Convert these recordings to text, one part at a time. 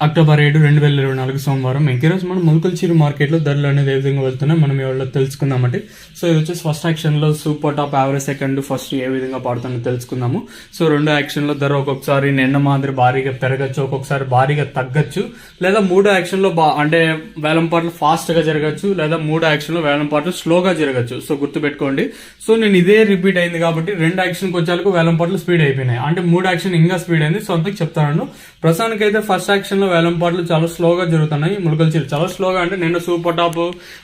October 7, 2024 సోమవారం. ఈరోజు మనం ముల్కల్చిరు మార్కెట్లో ధరలు అనేది ఏ విధంగా వెళ్తున్నాయి మనం ఎవరిలో తెలుసుకుందామంటే. సో ఇది వచ్చేసి ఫస్ట్ యాక్షన్లో super top average second first ఏ విధంగా పడుతుందో తెలుసుకుందాము. సో రెండో యాక్షన్లో ధర ఒక్కొక్కసారి నిన్న మాదిరి భారీగా పెరగచ్చు, ఒక్కొక్కసారి భారీగా తగ్గచ్చు, లేదా మూడో యాక్షన్లో అంటే వేలం పాటలు ఫాస్ట్గా జరగచ్చు, లేదా మూడో యాక్షన్లో వేలం పాటలు స్లోగా జరగచ్చు. సో గుర్తుపెట్టుకోండి. సో నేను ఇదే రిపీట్ అయింది కాబట్టి రెండు యాక్షన్కి వచ్చేందుకు వేలం పాటలు స్పీడ్ అయిపోయినాయి, అంటే మూడు యాక్షన్ ఇంకా స్పీడ్ అయింది. సో అందుకు చెప్తాను. ప్రస్తుతానికి అయితే ఫస్ట్ యాక్షన్లో వేలం పాటలు చాలా స్లోగా జరుగుతున్నాయి. ముల్కల్చిరు చాలా స్లోగా, అంటే నిన్న సూపర్ టాప్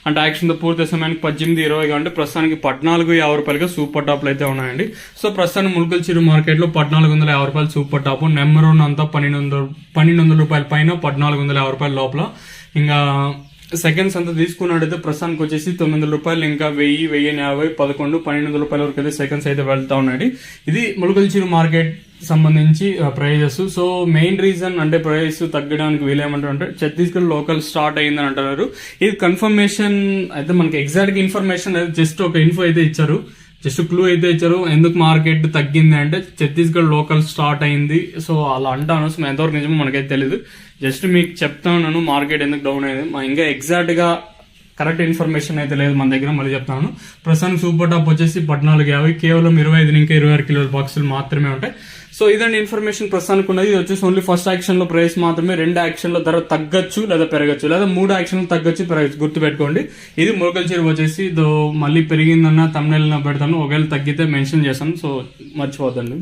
అంటే యాక్షన్ తో పూర్తి సమయానికి 18-20 అంటే ప్రస్తుతానికి 1450 రూపాయలుగా సూపర్ టాప్లు అయితే ఉన్నాయండి. సో ప్రస్తుతానికి ముల్కల్చిరు మార్కెట్ లో 1450 రూపాయలు సూపర్ టాప్, నెంబర్ 1 అంతా 1200 రూపాయల పైన 1450 రూపాయల లోపల. ఇంకా సెకండ్స్ అంతా తీసుకున్నట్టయితే ప్రస్తుతానికి వచ్చేసి 900 రూపాయలు, ఇంకా 1000, 1050, 1100, 1200 రూపాయల వరకు అయితే సెకండ్స్ అయితే వెళ్తా ఉన్నాయి. ఇది ముల్కల్చిరు మార్కెట్ సంబంధించి ప్రైజెస్. సో మెయిన్ రీజన్ అంటే ప్రైస్ తగ్గడానికి వీలేమంటారు అంటే ఛత్తీస్గఢ్ లోకల్ స్టార్ట్ అయ్యిందని అంటున్నారు. ఇది కన్ఫర్మేషన్ అయితే మనకి ఎగ్జాక్ట్ ఇన్ఫర్మేషన్ అయితే జస్ట్ ఒక ఇన్ఫో అయితే ఇచ్చారు, జస్ట్ క్లూ అయితే ఇచ్చారు ఎందుకు మార్కెట్ తగ్గింది అంటే ఛత్తీస్గఢ్ లోకల్ స్టార్ట్ అయింది. సో అలా అంటాను. సో ఎంతవరకు నిజమో మనకైతే తెలియదు, జస్ట్ మీకు చెప్తాను మార్కెట్ ఎందుకు డౌన్ అయింది. ఇంకా ఎగ్జాక్ట్ గా కరెక్ట్ ఇన్ఫర్మేషన్ అయితే లేదు మన దగ్గర. మళ్ళీ చెప్తాను. ప్రస్తుతానికి సూపర్ టాప్ వచ్చేసి 1450, కేవలం 25 ఇంకా 26 కిలోల బాక్సులు మాత్రమే ఉంటాయి. సో ఇదండి ఇన్ఫర్మేషన్ ప్రస్తుతానికి ఉన్నది. ఇది వచ్చేసి ఓన్లీ ఫస్ట్ యాక్షన్ లో ప్రైస్ మాత్రమే. రెండు యాక్షన్ లో ధర తగ్గచ్చు లేదా పెరగచ్చు, లేదా మూడు యాక్షన్ లో తగ్గచ్చు పెరగచ్చు, గుర్తుపెట్టుకోండి. ఇది ముల్కల్చిరు వచ్చేసి మళ్ళీ పెరిగిందన్న తమ్నెల్ పెడతాను, ఒకవేళ తగ్గితే మెన్షన్ చేస్తాను. సో మర్చిపోద్దండి.